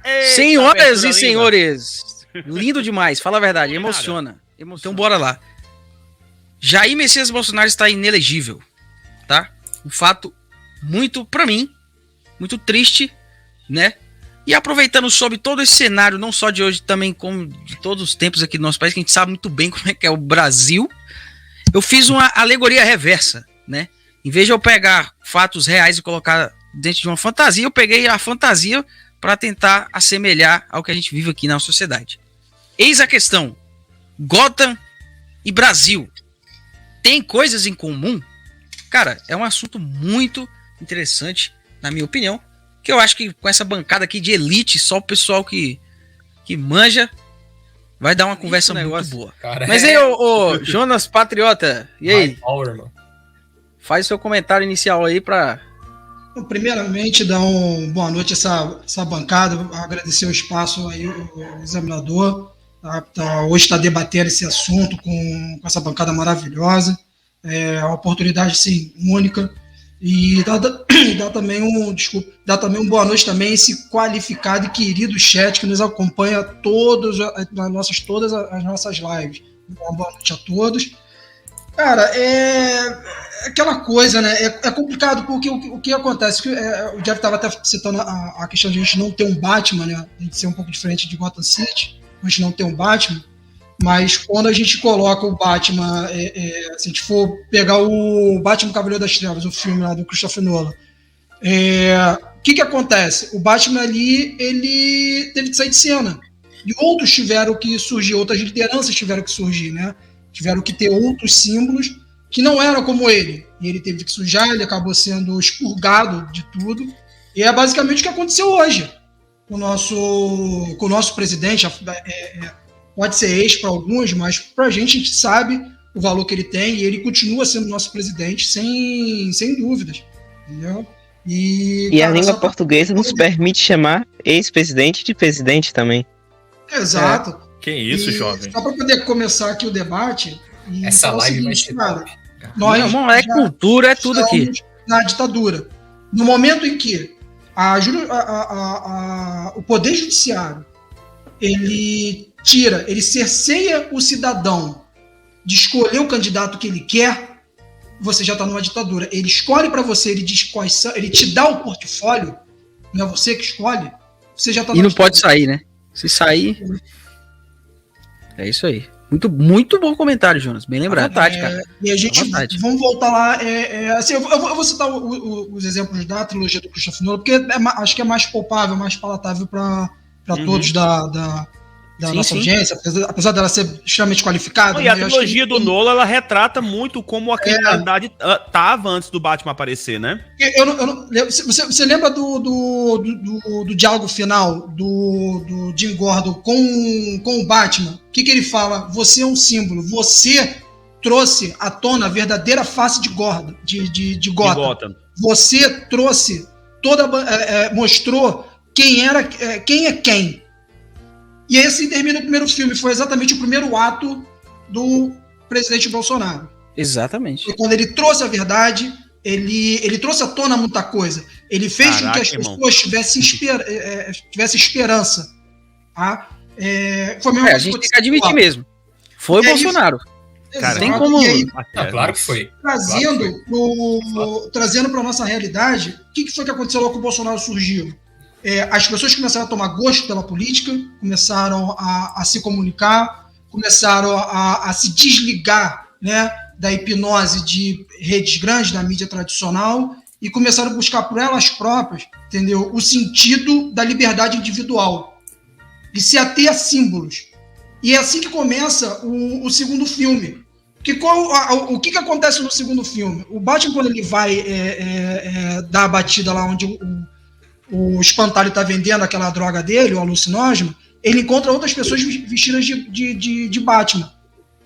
Eita, Senhoras e linda. senhores, lindo demais, fala a verdade, emociona. Então bora lá. Jair Messias Bolsonaro está inelegível, tá? Um fato muito, pra mim, muito triste, né? E aproveitando sobre todo esse cenário, não só de hoje, também como de todos os tempos aqui do nosso país, que a gente sabe muito bem como é que é o Brasil, eu fiz uma alegoria reversa, né? Em vez de eu pegar fatos reais e colocar dentro de uma fantasia, eu peguei a fantasia para tentar assemelhar ao que a gente vive aqui na sociedade. Eis a questão: Gotham e Brasil têm coisas em comum? Cara, é um assunto muito interessante, na minha opinião, que eu acho que com essa bancada aqui de elite, só o pessoal que manja vai dar uma conversa muito boa. Cara, mas aí, ô Jonas Patriota, e aí? Power, mano. Faz seu comentário inicial aí pra... Primeiramente, dar uma boa noite a essa bancada, agradecer o espaço aí, o examinador, hoje está debatendo esse assunto com essa bancada maravilhosa, é uma oportunidade, sim, única, e dá também uma boa noite também a esse qualificado e querido chat que nos acompanha todas as nossas lives. Uma boa noite a todos. Cara, é aquela coisa, né? É complicado porque o que acontece? O Jeff estava até citando a questão de a gente não ter um Batman, né? A gente ser um pouco diferente de Gotham City, a gente não ter um Batman, mas quando a gente coloca o Batman, se a gente for pegar o Batman Cavaleiro das Trevas, o filme lá do Christopher Nolan, o que acontece? O Batman ali, ele teve que sair de cena. E outros tiveram que surgir, outras lideranças tiveram que surgir, né? Tiveram que ter outros símbolos que não eram como ele. E ele teve que sujar, ele acabou sendo expurgado de tudo. E é basicamente o que aconteceu hoje com o nosso presidente. Pode ser ex para alguns, mas para a gente sabe o valor que ele tem e ele continua sendo nosso presidente sem dúvidas. Entendeu? E a língua portuguesa nos permite chamar ex-presidente de presidente também. Exato. Que isso, jovem. Só para poder começar aqui o debate. Essa live vai ser cara, é cultura, é tudo aqui. Na ditadura. No momento em que o Poder Judiciário ele cerceia o cidadão de escolher o candidato que ele quer, você já está numa ditadura. Ele escolhe para você, ele diz quais são, ele te dá o portfólio, não é você que escolhe, você já está. E não pode sair, né? Se sair. É isso aí. Muito, muito bom comentário, Jonas. Bem lembrado. Cara. E a gente, vamos voltar lá. Assim, eu vou citar os exemplos da trilogia do Christopher Nolan, porque acho que é mais palpável, mais palatável para todos da nossa audiência, apesar dela ser extremamente qualificada. E a trilogia do Nolan, ela retrata muito como a criminalidade estava antes do Batman aparecer, né? Você lembra do diálogo final do Jim Gordon com o Batman? O que ele fala? Você é um símbolo. Você trouxe à tona a verdadeira face de Gotham. Você trouxe mostrou quem é quem. E assim termina o primeiro filme. Foi exatamente o primeiro ato do presidente Bolsonaro. Exatamente. E quando ele trouxe a verdade, ele trouxe à tona muita coisa. Ele fez com que as pessoas tivessem esperança. Tá? Foi mesmo a gente tem que admitir mesmo. Foi o Bolsonaro. Cara, tem como... Aí, claro que foi. Trazendo para a nossa realidade, o que foi que aconteceu logo que o Bolsonaro surgiu? As pessoas começaram a tomar gosto pela política, começaram a se comunicar, começaram a se desligar, né, da hipnose de redes grandes, da mídia tradicional, e começaram a buscar por elas próprias, entendeu, o sentido da liberdade individual, de se ater a símbolos. E é assim que começa o segundo filme. O que acontece no segundo filme? O Batman, quando ele vai dar a batida lá onde o espantalho está vendendo aquela droga dele, o alucinógeno, ele encontra outras pessoas vestidas de Batman.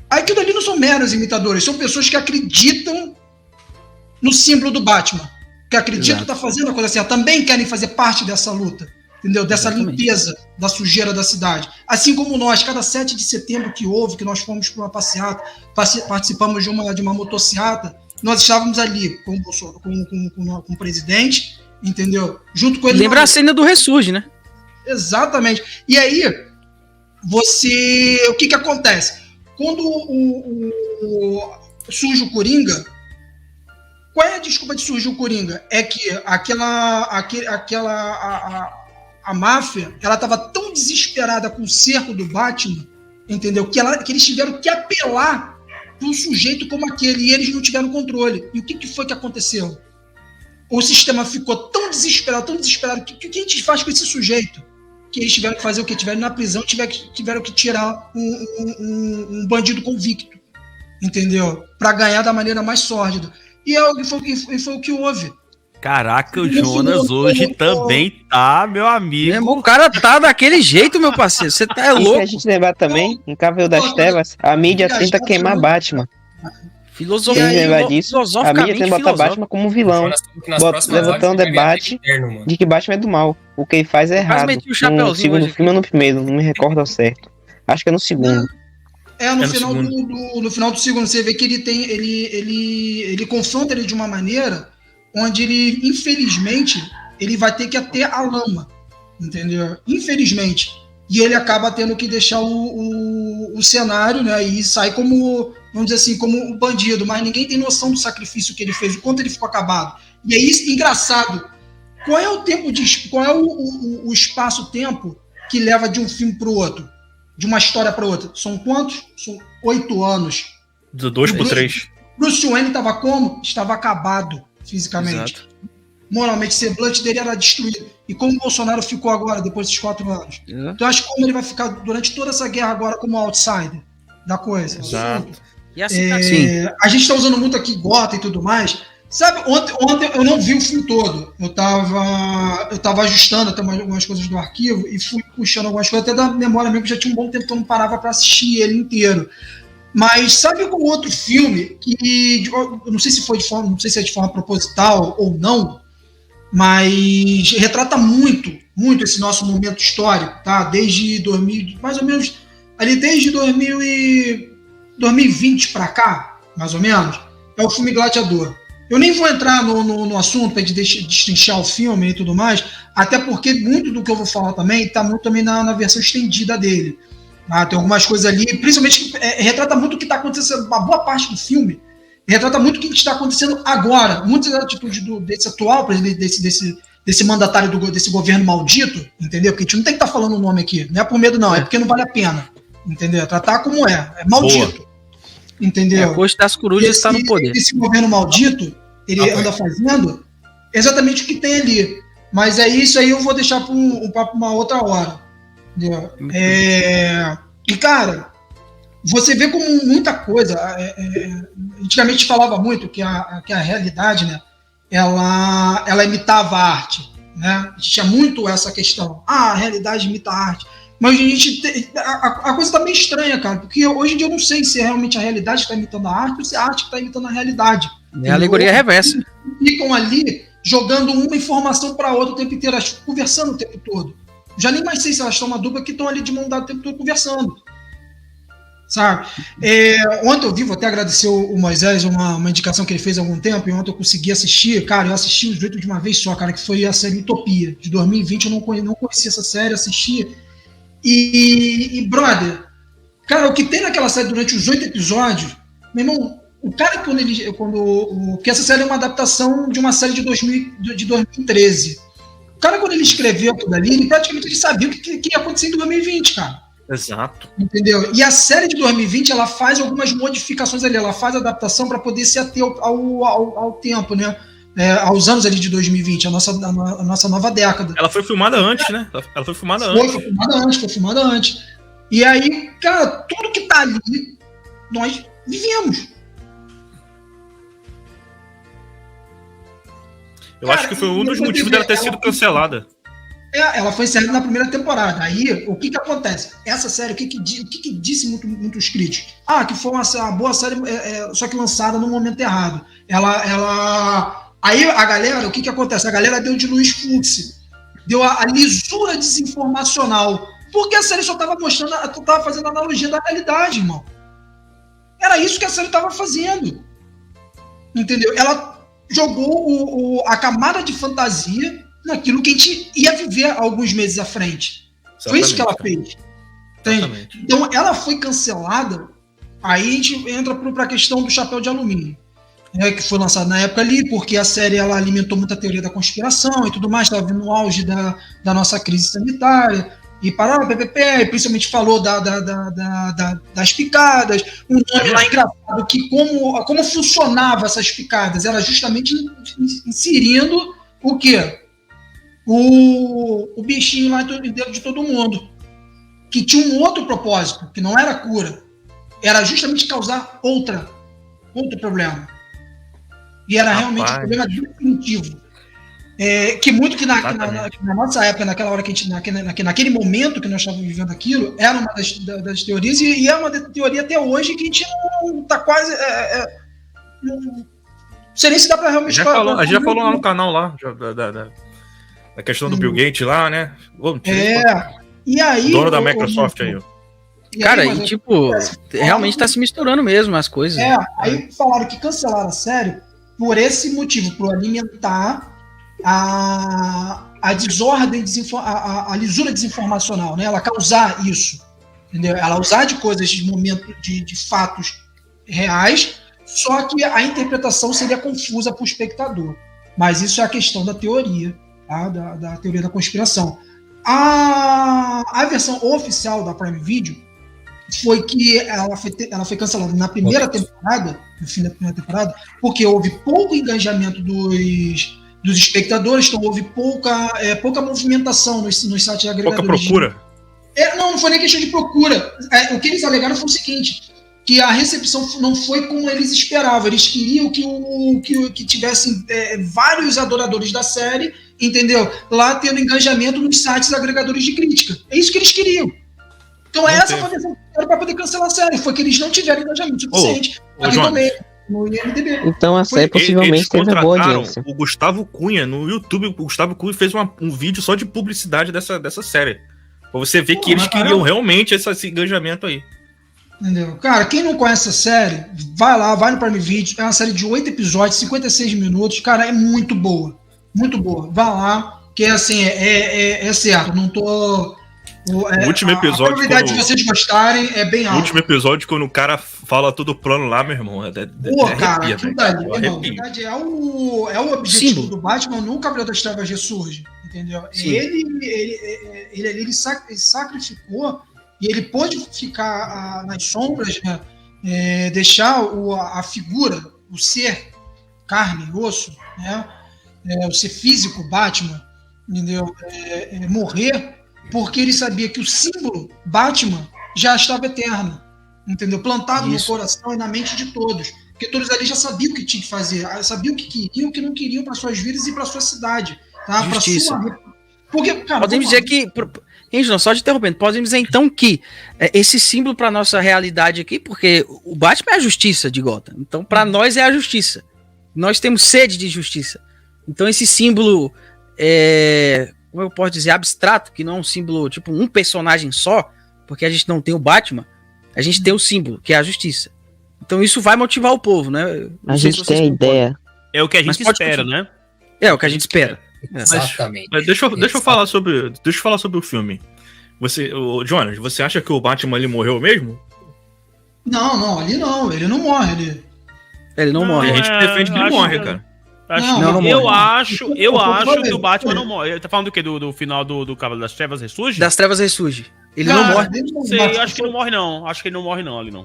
Aquilo ali não são meros imitadores, são pessoas que acreditam no símbolo do Batman, que acreditam que está fazendo a coisa certa, também querem fazer parte dessa luta, entendeu? Dessa limpeza da sujeira da cidade. Assim como nós, cada 7 de setembro que nós fomos para uma passeata, participamos de uma motociata, nós estávamos ali com o presidente, entendeu? Junto com ele. Lembra a cena do Ressurge, né? Exatamente. E aí, o que acontece? Quando surge o Coringa, qual é a desculpa de surgir o Coringa? É que a máfia, ela estava tão desesperada com o cerco do Batman, entendeu? Que eles tiveram que apelar para um sujeito como aquele, e eles não tiveram controle. E o que foi que aconteceu? O sistema ficou tão desesperado, que o que a gente faz com esse sujeito? Que eles tiveram que fazer o quê? Tiveram na prisão, tiveram que tirar um bandido convicto, entendeu? Para ganhar da maneira mais sórdida. E foi o que houve. Caraca, o Jonas hoje também tá, meu amigo. O cara tá daquele jeito, meu parceiro. Você tá louco. E se a gente lembrar também, em Cavaleiro das Trevas, a mídia tenta queimar Batman. Filosofia. Se a gente lembrar disso, a mídia tenta botar Batman como vilão. Levantando um debate de que Batman é do mal. O que ele faz é errado. No segundo filme ou no primeiro, não me recordo ao certo. Acho que é no segundo. No final do segundo, você vê que ele confronta ele de uma maneira onde ele, infelizmente, ele vai ter que ater a lama, entendeu? Infelizmente. E ele acaba tendo que deixar o cenário, né? E sai como, vamos dizer assim, como um bandido. Mas ninguém tem noção do sacrifício que ele fez, o quanto ele ficou acabado. E é isso, engraçado. Qual é o tempo qual é o espaço-tempo que leva de um filme para o outro? De uma história para outra? São quantos? São 8 anos. Do 2 por 3. Bruce Wayne estava como? Estava acabado fisicamente. Exato. Moralmente, o semblante dele era destruído. E como o Bolsonaro ficou agora, depois desses 4 anos? Exato. Então, eu acho que como ele vai ficar durante toda essa guerra agora como outsider da coisa. Exato. E assim, a gente está usando muito aqui Gotham e tudo mais. Sabe, ontem eu não vi o filme todo. Eu tava ajustando até algumas coisas do arquivo e fui puxando algumas coisas, até da memória mesmo, que já tinha um bom tempo que eu não parava para assistir ele inteiro. Mas sabe algum outro filme que, eu não sei se é de forma proposital ou não, mas retrata muito esse nosso momento histórico, tá? Desde 2000, mais ou menos, ali desde 2020 para cá, mais ou menos, é o filme Gladiador. Eu nem vou entrar no assunto para destrinchar o filme e tudo mais, até porque muito do que eu vou falar também está muito também na versão estendida dele. Tem algumas coisas ali, principalmente retrata muito o que está acontecendo, uma boa parte do filme retrata muito o que está acontecendo agora. Muitas atitudes desse atual, desse mandatário, desse governo maldito, entendeu? Porque a gente não tem que estar falando o nome aqui, não é por medo não, é porque não vale a pena, entendeu? Tratar como é maldito. Boa. Entendeu? A coxa das corujas está no poder. Esse governo maldito, ele anda fazendo exatamente o que tem ali. Mas é isso aí, eu vou deixar para um papo uma outra hora. Entendeu? E, cara, você vê como muita coisa. Antigamente falava muito que a realidade, né, ela imitava a arte. Né? A gente tinha muito essa questão. A realidade imita a arte. Mas a coisa tá meio estranha, cara, porque hoje em dia eu não sei se realmente a realidade está imitando a arte ou se a arte está imitando a realidade. É a alegoria reversa. Ficam ali jogando uma informação para outra o tempo inteiro, conversando o tempo todo. Já nem mais sei se elas estão uma dupla que estão ali de mão dada o tempo todo conversando. Sabe? Ontem eu vi, vou até agradecer o Moisés, uma indicação que ele fez há algum tempo, e ontem eu consegui assistir, cara, eu assisti os 8 de uma vez só, cara, que foi a série Utopia, de 2020, eu não conhecia essa série, assisti. E, brother, cara, o que tem naquela série durante os 8 episódios, meu irmão, o cara, porque essa série é uma adaptação de uma série de 2013. O cara, quando ele escreveu aquilo ali, ele praticamente sabia o que ia acontecer em 2020, cara. Exato. Entendeu? E a série de 2020, ela faz algumas modificações ali, ela faz a adaptação para poder se ater ao tempo, né? Aos anos ali de 2020, a nossa nova década. Ela foi filmada antes, né? Ela foi filmada antes. Foi filmada antes. E aí, cara, tudo que tá ali, nós vivemos. Eu acho que foi um dos motivos dela ter sido cancelada. Ela foi encerrada na primeira temporada. Aí, o que acontece? Essa série, o que disse muitos críticos? Que foi uma boa série, só que lançada no momento errado. Aí a galera, o que acontece? A galera deu de Luiz Fuxi, deu a lisura desinformacional, porque a série só estava mostrando, estava fazendo analogia da realidade, irmão. Era isso que a série estava fazendo. Entendeu? Ela jogou a camada de fantasia naquilo que a gente ia viver alguns meses à frente. Foi isso que ela fez. Entende? Então, ela foi cancelada. Aí a gente entra para a questão do Chapéu de Alumínio, que foi lançado na época ali, porque a série ela alimentou muita teoria da conspiração e tudo mais, estava no auge da nossa crise sanitária, e parou, PPP, principalmente falou das picadas, um nome lá engraçado, que como funcionava essas picadas, era justamente inserindo o quê? O bichinho lá dentro de todo mundo, que tinha um outro propósito, que não era cura, era justamente causar outro problema. E era realmente um problema definitivo. Que muito que na nossa época, naquela hora que a gente, naquele momento que nós estávamos vivendo aquilo, era uma das teorias, e é uma teoria até hoje que a gente não está quase. Não sei nem se dá para realmente. A gente já falou lá no canal lá, da questão do Bill Gates lá, né? E aí. Dono da Microsoft aí, ó. Cara, realmente tá se misturando mesmo as coisas. Aí falaram que cancelaram a série por esse motivo, por alimentar a desordem, a lisura desinformacional, né? Ela causar isso, entendeu? Ela usar de coisas, de momentos, de fatos reais, só que a interpretação seria confusa para o espectador. Mas isso é a questão da teoria, tá? da teoria da conspiração. A versão oficial da Prime Video foi que ela foi cancelada na primeira temporada, no fim da primeira temporada, porque houve pouco engajamento dos espectadores, então houve pouca movimentação nos sites agregadores. Pouca procura? Não foi nem questão de procura. O que eles alegaram foi o seguinte, que a recepção não foi como eles esperavam. Eles queriam que tivessem vários adoradores da série, entendeu? Lá tendo engajamento nos sites agregadores de crítica. É isso que eles queriam. Então essa foi a decisão para poder cancelar a série, foi que eles não tiveram engajamento suficiente no IMDb. Então a série possivelmente teve uma boa audiência. O Gustavo Cunha no YouTube, o Gustavo Cunha fez um vídeo só de publicidade dessa série. Pra você ver que eles queriam realmente esse engajamento aí. Entendeu? Cara, quem não conhece essa série, vai no Prime Video, é uma série de 8 episódios, 56 minutos, cara, é muito boa. Muito boa. Vai lá, que assim, é certo, não tô... O último episódio. A probabilidade de vocês gostarem é bem alta. O último episódio, quando o cara fala todo o plano lá, meu irmão. Cara, aquilo dali, na verdade, é o objetivo do Batman no Cavaleiro das Trevas Ressurge. Entendeu? Ele sacrificou e ele pôde ficar nas sombras, né? Deixar a figura, o ser carne e osso, né? O ser físico, Batman, entendeu? Morrer. Porque ele sabia que o símbolo Batman já estava eterno, entendeu? Plantado no coração e na mente de todos. Porque todos ali já sabiam o que tinha que fazer, sabiam o que queriam e o que não queriam para suas vidas e para sua cidade. Tá? Justiça. Porque, cara, podemos dizer que... Gente, só te interrompendo, podemos dizer então que esse símbolo para nossa realidade aqui, porque o Batman é a justiça de Gotham. Então, para nós é a justiça. Nós temos sede de justiça. Então, esse símbolo... como eu posso dizer, abstrato, que não é um símbolo, tipo, um personagem só, porque a gente não tem o Batman, a gente tem o símbolo, que é a justiça. Então isso vai motivar o povo, né? A gente tem a ideia. É o que a gente espera, né? É o que a gente espera. Exatamente. Mas deixa eu falar sobre o filme. Jonas, você acha que o Batman ele morreu mesmo? Não, ele não morre. Ele não morre. A gente defende que ele morre, cara. Eu acho que o Batman não morre. Ele tá falando do quê? Do final do Cavaleiro das Trevas Ressurge? Das Trevas Ressurge. Ele não morre. Sei, acho que não morre, não. Acho que ele não morre, não, ali não.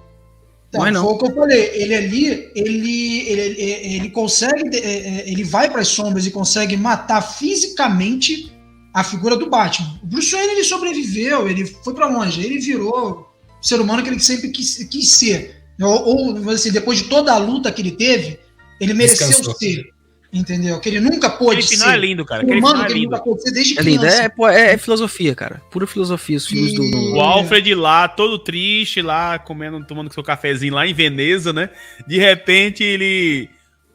Foi o que eu falei. Ele ali, ele consegue. Ele vai para as sombras e consegue matar fisicamente a figura do Batman. O Bruce Wayne ele sobreviveu, ele foi para longe, ele virou o ser humano que ele sempre quis ser. Ou assim, depois de toda a luta que ele teve, ele mereceu ser. Entendeu? Que ele nunca pôde ser. Aquele final é lindo, cara. Aquele final é lindo. Nunca pôde ser desde criança. Lindo. É filosofia, cara. Pura filosofia. Os filmes do... O Alfred lá, todo triste, lá, tomando seu cafezinho lá em Veneza, né? De repente, ele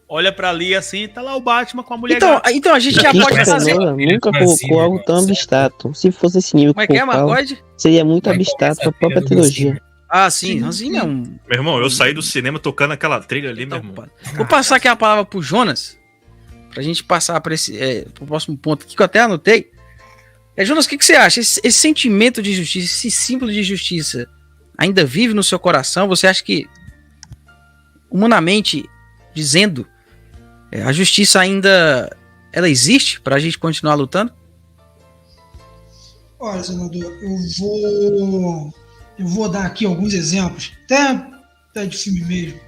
olha pra ali assim, tá lá o Batman com a mulher. Então a gente já pode fazer... Nunca colocou algo tão abstrato. Se fosse esse nível, como é que é, Marcode? Seria muito abstrato pra própria trilogia. Ah, sim, Ranzinho é um... Meu irmão, eu saí do cinema tocando aquela trilha ali, meu irmão. Vou passar aqui a palavra pro Jonas, pra gente passar para pro próximo ponto aqui, que eu até anotei. Jonas, o que você acha? Esse sentimento de justiça, esse símbolo de justiça, ainda vive no seu coração? Você acha que, humanamente dizendo, a justiça ainda ela existe pra gente continuar lutando? Olha, senador, eu vou dar aqui alguns exemplos, até de filme mesmo.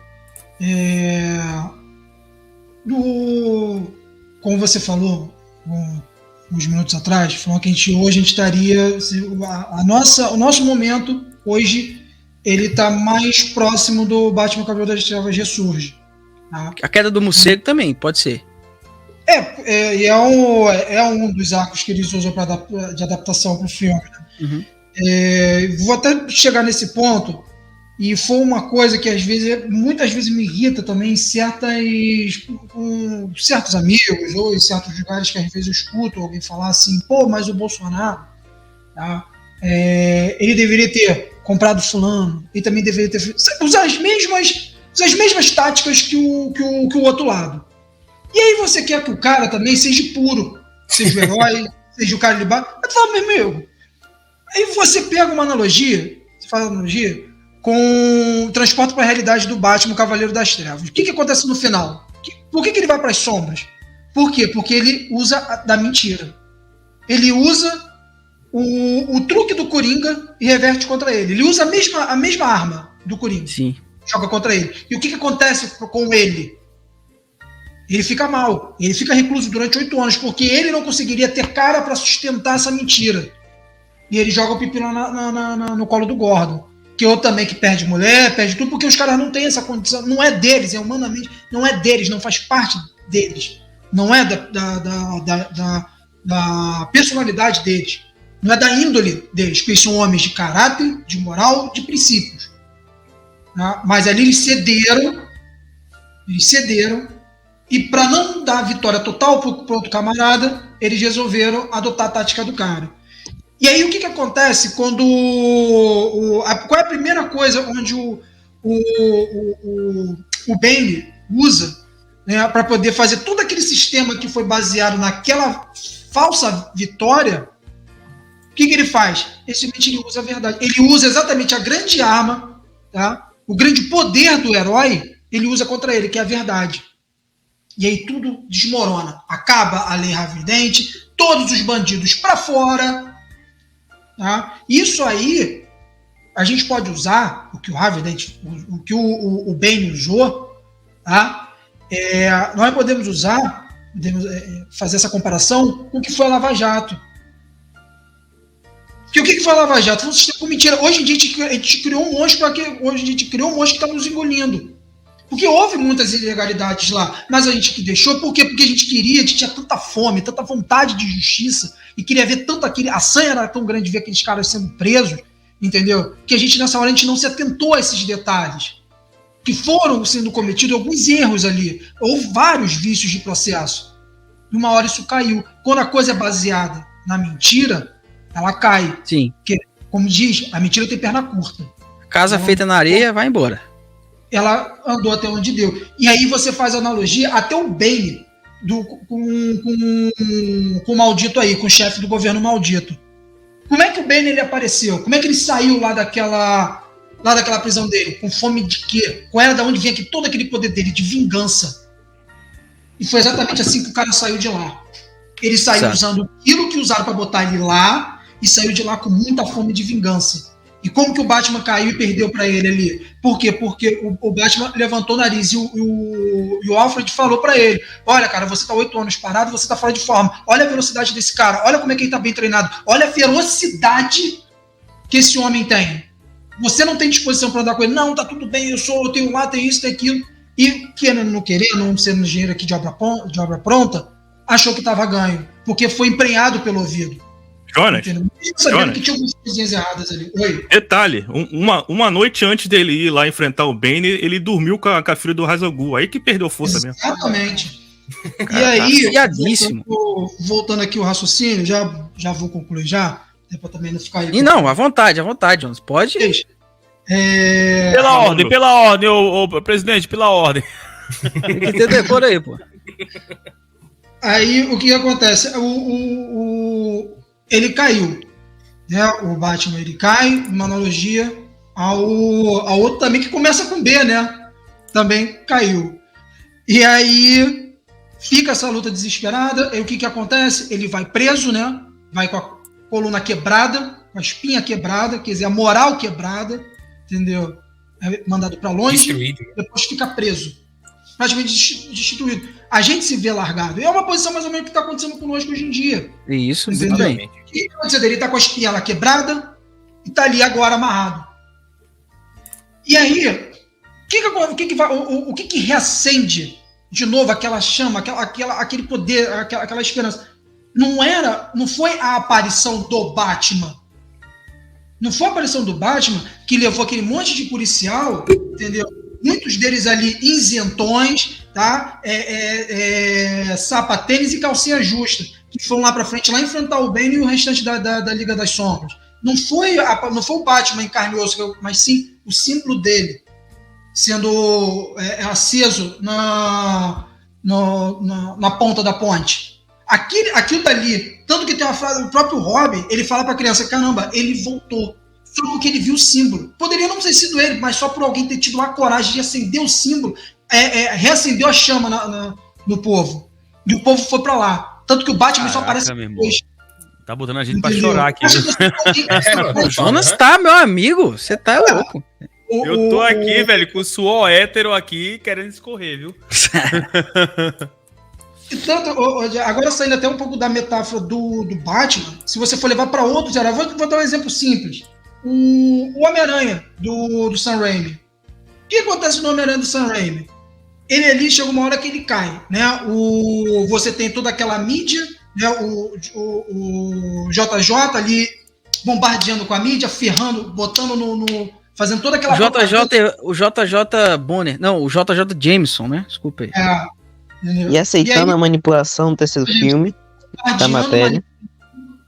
Como você falou uns minutos atrás, falou que hoje a gente estaria. O nosso momento hoje ele está mais próximo do Batman Cavaleiro das Trevas Ressurge. Tá? A queda do morcego também, pode ser. É um dos arcos que eles usam de adaptação para o filme. Né? Uhum. Vou até chegar nesse ponto, e foi uma coisa que muitas vezes me irrita também com certos amigos ou em certos lugares que às vezes eu escuto alguém falar assim, mas o Bolsonaro, tá? Ele deveria ter comprado fulano, ele também deveria ter usar as mesmas táticas que o outro lado. E aí você quer que o cara também seja puro, seja o herói, seja o cara de baixo. Eu falo, meu amigo, aí você pega uma analogia, com o transporte para a realidade do Batman, o Cavaleiro das Trevas. O que acontece no final? Por que ele vai para as sombras? Por quê? Porque ele usa da mentira. Ele usa o truque do Coringa e reverte contra ele. Ele usa a mesma arma do Coringa. Sim. Joga contra ele. E o que acontece com ele? Ele fica mal. Ele fica recluso durante 8 anos, porque ele não conseguiria ter cara para sustentar essa mentira. E ele joga o pepino no colo do Gordon. Que eu também que perde mulher, perde tudo, porque os caras não têm essa condição. Não é deles, humanamente, não é deles, não faz parte deles. Não é da personalidade deles. Não é da índole deles, porque eles são homens de caráter, de moral, de princípios. Tá? Mas ali eles cederam, e para não dar vitória total para o outro camarada, eles resolveram adotar a tática do cara. E aí o que acontece quando qual é a primeira coisa onde o Bane usa, né, para poder fazer todo aquele sistema que foi baseado naquela falsa vitória? O que ele faz? Ele usa a verdade. Ele usa exatamente a grande arma, tá? O grande poder do herói, ele usa contra ele, que é a verdade. E aí tudo desmorona. Acaba a lei Ravidente, todos os bandidos para fora. Tá? Isso aí a gente pode usar o que o Bane usou, tá? Nós podemos fazer essa comparação com o que foi a Lava Jato. Porque o que foi a Lava Jato? Foi um sistema com mentira. Hoje em dia a gente criou um monstro que está nos engolindo. Porque houve muitas ilegalidades lá, mas a gente que deixou, por quê? Porque a gente tinha tanta fome, tanta vontade de justiça, e queria ver tanto a sanha era tão grande de ver aqueles caras sendo presos, entendeu? Que nessa hora a gente não se atentou a esses detalhes, que foram sendo cometidos alguns erros ali, houve vários vícios de processo. E uma hora isso caiu. Quando a coisa é baseada na mentira, ela cai. Sim. Porque, como diz, a mentira tem perna curta. Casa feita na areia, vai embora. Ela andou até onde deu. E aí você faz analogia até o Bane com o maldito aí, com o chefe do governo maldito. Como é que o Bane ele apareceu? Como é que ele saiu lá daquela prisão dele? Com fome de quê? Qual era da onde vinha todo aquele poder dele? De vingança. E foi exatamente assim que o cara saiu de lá. Ele saiu usando aquilo que usaram para botar ele lá e saiu de lá com muita fome de vingança. E como que o Batman caiu e perdeu para ele ali? Por quê? Porque o Batman levantou o nariz e o Alfred falou para ele: olha, cara, você tá 8 anos parado, você tá fora de forma. Olha a velocidade desse cara, olha como é que ele tá bem treinado. Olha a ferocidade que esse homem tem. Você não tem disposição para andar com ele. Não, tá tudo bem, eu tenho lá, tenho isso, tenho aquilo. E querendo não querer, não sendo engenheiro aqui de obra pronta, achou que tava ganho. Porque foi emprenhado pelo ouvido. Jonas, que tinha algumas coisinhas erradas ali. Oi? Detalhe, uma noite antes dele ir lá enfrentar o Bane, ele dormiu com a filha do Ra's al Ghul, aí que perdeu força mesmo. Exatamente. E aí, voltando aqui o raciocínio, já vou concluir já, pra também não ficar aí. E não, à vontade, Jonas, pode. Deixa. Pela ordem, ô presidente, pela ordem. Tem que ter decoro aí, pô. Aí o que acontece? Ele caiu, né? O Batman ele cai, uma analogia ao outro também que começa com B, né? Também caiu. E aí fica essa luta desesperada. E o que acontece? Ele vai preso, né? Vai com a coluna quebrada, com a espinha quebrada, quer dizer, a moral quebrada, entendeu? É mandado para longe, destruído. Depois fica preso, praticamente destituído. A gente se vê largado. É uma posição mais ou menos que está acontecendo conosco hoje em dia. Isso, exatamente. O que aconteceu? Ele está com a espinha lá quebrada e está ali agora amarrado. E aí, o que reacende de novo aquela chama, aquele poder, aquela esperança? Não foi a aparição do Batman. Não foi a aparição do Batman que levou aquele monte de policial, entendeu? Muitos deles ali isentões, tá? Sapatênis e calcinha justa, que foram lá pra frente, lá enfrentar o Bane e o restante da Liga das Sombras. Não foi o Batman em carne e osso, mas sim o símbolo dele sendo aceso na ponta da ponte. Aquilo dali, tanto que tem uma frase, o próprio Robin, ele fala pra criança, caramba, ele voltou. Só porque ele viu o símbolo. Poderia não ter sido ele, mas só por alguém ter tido a coragem de acender o símbolo, reacendeu a chama no povo. E o povo foi pra lá. Tanto que o Batman só aparece depois. Tá botando a gente pra chorar aqui. O Jonas tá, meu amigo. Você tá louco. Eu tô aqui, velho, com o suor hétero aqui, querendo escorrer, viu? E tanto, agora saindo até um pouco da metáfora do Batman, se você for levar para outros heróis, vou dar um exemplo simples. O Homem-Aranha do Sam Raimi. O que acontece no Homem-Aranha do Sam Raimi? Ele ali chega uma hora que ele cai, né? Você tem toda aquela mídia, né? O JJ ali bombardeando com a mídia, ferrando, botando fazendo toda aquela... O JJ Bonner, não, o JJ Jameson, né? Desculpa aí. E aceitando a manipulação do terceiro filme da matéria.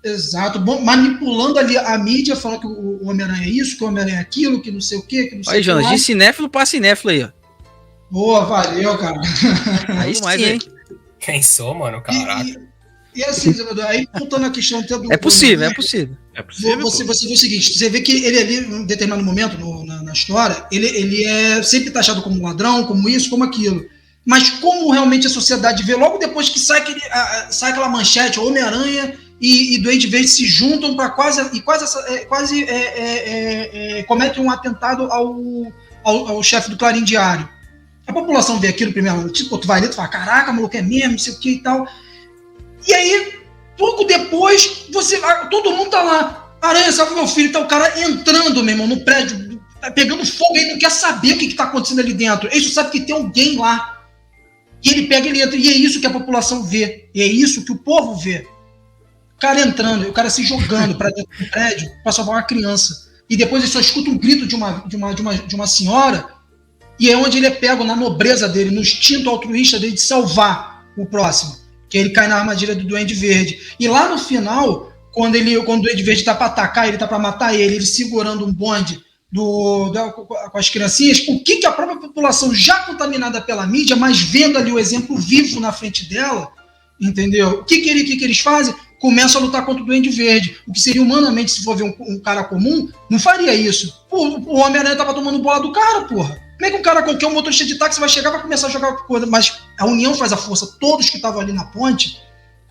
Exato, manipulando ali a mídia, falando que o Homem-Aranha é isso, que o Homem-Aranha é aquilo, que não sei o quê, que não sei o que. Aí, Jonas, de cinéfilo pra cinéfilo aí, ó. Boa, valeu, cara. Aí mais, hein? Quem sou, mano? Caraca. E assim, aí voltando à questão... É possível. Você vê o seguinte, você vê que ele ali, em um determinado momento na história, ele é sempre taxado como ladrão, como isso, como aquilo. Mas como realmente a sociedade vê, logo depois que sai aquela manchete, Homem-Aranha e Duende Verde se juntam para quase cometem um atentado ao chefe do Clarim Diário. A população vê aquilo primeiro, tipo, tu vai ler, tu fala, caraca, maluco, é mesmo, não sei o que e tal. E aí, pouco depois, todo mundo tá lá. Aranha, salve meu filho, tá o cara entrando, meu irmão, no prédio, pegando fogo, ele não quer saber o que tá acontecendo ali dentro. Ele só sabe que tem alguém lá. E ele pega e ele entra. E é isso que a população vê. E é isso que o povo vê. O cara entrando, o cara se jogando para dentro do prédio para salvar uma criança. E depois ele só escuta um grito de uma senhora. E é onde ele é pego na nobreza dele, no instinto altruísta dele de salvar o próximo. Que ele cai na armadilha do Duende Verde. E lá no final, quando o Duende Verde tá para atacar, ele tá para matar ele segurando um bonde com as criancinhas, o que a própria população já contaminada pela mídia, mas vendo ali o exemplo vivo na frente dela, entendeu? O que eles fazem? Começam a lutar contra o Duende Verde. O que seria humanamente, se for ver um cara comum, não faria isso. O Homem-Aranha tava tomando bola do cara, porra. Como é que um cara, qualquer motorista de táxi vai chegar e vai começar a jogar coisa? Mas a união faz a força. Todos que estavam ali na ponte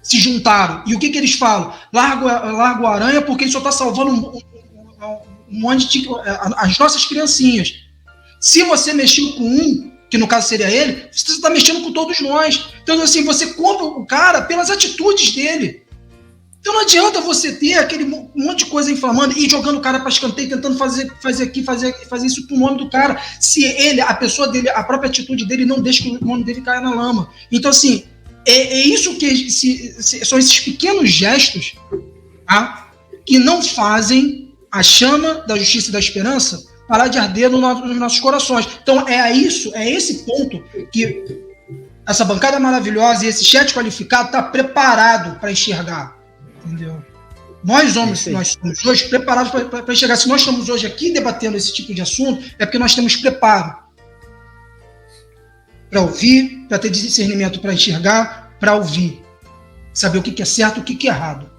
se juntaram. E o que eles falam? Larga o Aranha porque ele só tá salvando um monte de as nossas criancinhas. Se você mexeu com um, que no caso seria ele, você está mexendo com todos nós. Então, assim, você compra o cara pelas atitudes dele. Então não adianta você ter aquele monte de coisa inflamando e jogando o cara para escanteio, tentando fazer isso com o nome do cara, se ele, a pessoa dele, a própria atitude dele não deixa que o nome dele caia na lama. Então, assim, é isso que são esses pequenos gestos, tá, que não fazem a chama da justiça e da esperança parar de arder nos nossos corações. Então é esse ponto que essa bancada maravilhosa e esse chat qualificado está preparado para enxergar, entendeu? Nós somos hoje preparados para enxergar. Se nós estamos hoje aqui debatendo esse tipo de assunto, é porque nós temos preparo para ouvir, para ter discernimento para enxergar, para ouvir. saber o que é certo e o que é errado.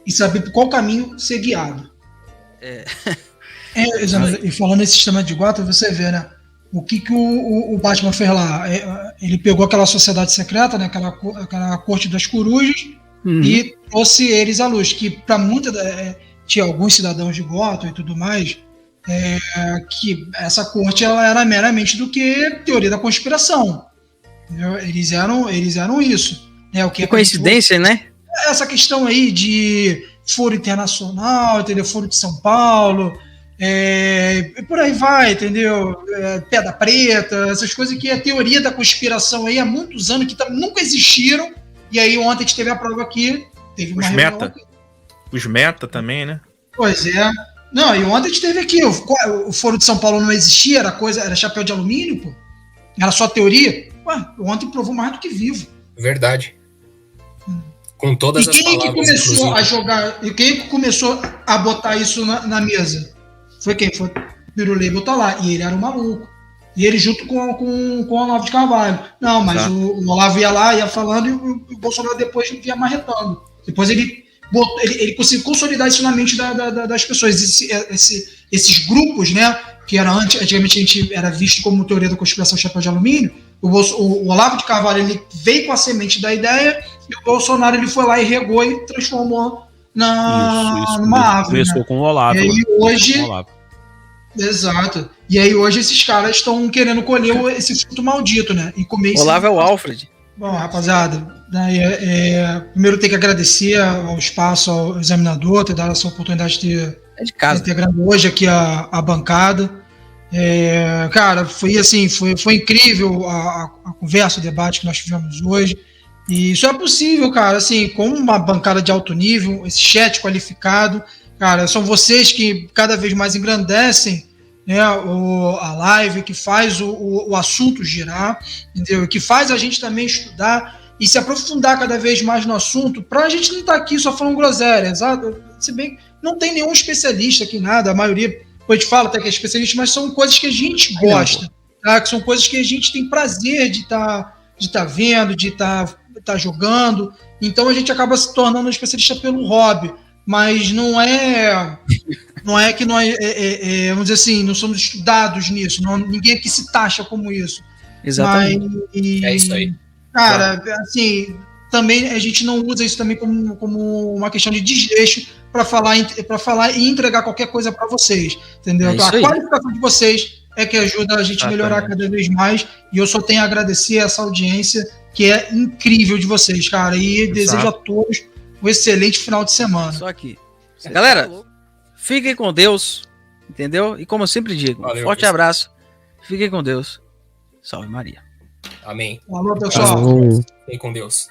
E saber por qual caminho ser guiado. E falando nesse sistema de Gotham, você vê, né? O que o Batman fez lá? Ele pegou aquela sociedade secreta, né? Aquela corte das corujas, e trouxe eles à luz. Que para muita tinha alguns cidadãos de Gotham e tudo mais, que essa corte ela era meramente do que teoria da conspiração. Entendeu? Eles eram isso. Né? O que coincidência, né? Essa questão aí de foro internacional, entendeu? Foro de São Paulo, por aí vai, entendeu? Pedra preta, essas coisas que é teoria da conspiração aí há muitos anos que nunca existiram. E aí ontem a gente teve a prova aqui, teve uma Os meta também, né? Pois é. Não, e ontem a gente teve aqui, o foro de São Paulo não existia, era chapéu de alumínio, pô. Era só teoria. Ué, ontem provou mais do que vivo. Verdade. Com todas as palavras. E quem que começou a jogar, e quem que começou a botar isso na mesa? Foi quem? Foi o Pirulê botar lá. E ele era um maluco. E ele junto com o Olavo de Carvalho. Não, mas o Olavo ia lá, ia falando, e o Bolsonaro depois vinha marretando. Depois ele conseguiu consolidar isso na mente das pessoas. Esses grupos, né? Que antigamente a gente era visto como teoria da conspiração chapéu de alumínio. O Olavo de Carvalho ele veio com a semente da ideia, e o Bolsonaro ele foi lá e regou e transformou numa árvore. Começou, né? Com o Olavo. E aí hoje. Exato. E aí hoje esses caras estão querendo colher esse fruto maldito, né? E comer esse. Olavo é o Alfred. Bom, rapaziada, primeiro tem que agradecer ao espaço, ao examinador, ter dado essa oportunidade de ter integrando hoje aqui a bancada. Cara, foi assim, foi incrível a conversa, o debate que nós tivemos hoje. E isso é possível, cara, assim, com uma bancada de alto nível, esse chat qualificado, cara, são vocês que cada vez mais engrandecem, né, a live, que faz o assunto girar, entendeu? Que faz a gente também estudar e se aprofundar cada vez mais no assunto, para a gente não estar aqui só falando groselha, exato? Se bem que não tem nenhum especialista aqui, nada, a maioria, a gente fala até que é especialista, mas são coisas que a gente gosta, tá? Que são coisas que a gente tem prazer de estar vendo, de estar jogando, então a gente acaba se tornando um especialista pelo hobby, mas não é que nós, vamos dizer assim, não somos estudados nisso, ninguém aqui se taxa como isso. Exatamente. É isso aí. Cara, assim, também a gente não usa isso também como uma questão de desleixo para falar e entregar qualquer coisa para vocês, entendeu? Então, a qualificação de vocês é que ajuda a gente a melhorar cada vez mais, e eu só tenho a agradecer essa audiência que é incrível de vocês, cara, e desejo a todos um excelente final de semana. Só aqui. Galera, fiquem com Deus, entendeu? E como eu sempre digo, forte abraço, fiquem com Deus. Salve Maria. Amém. Alô, pessoal. Fiquem com Deus.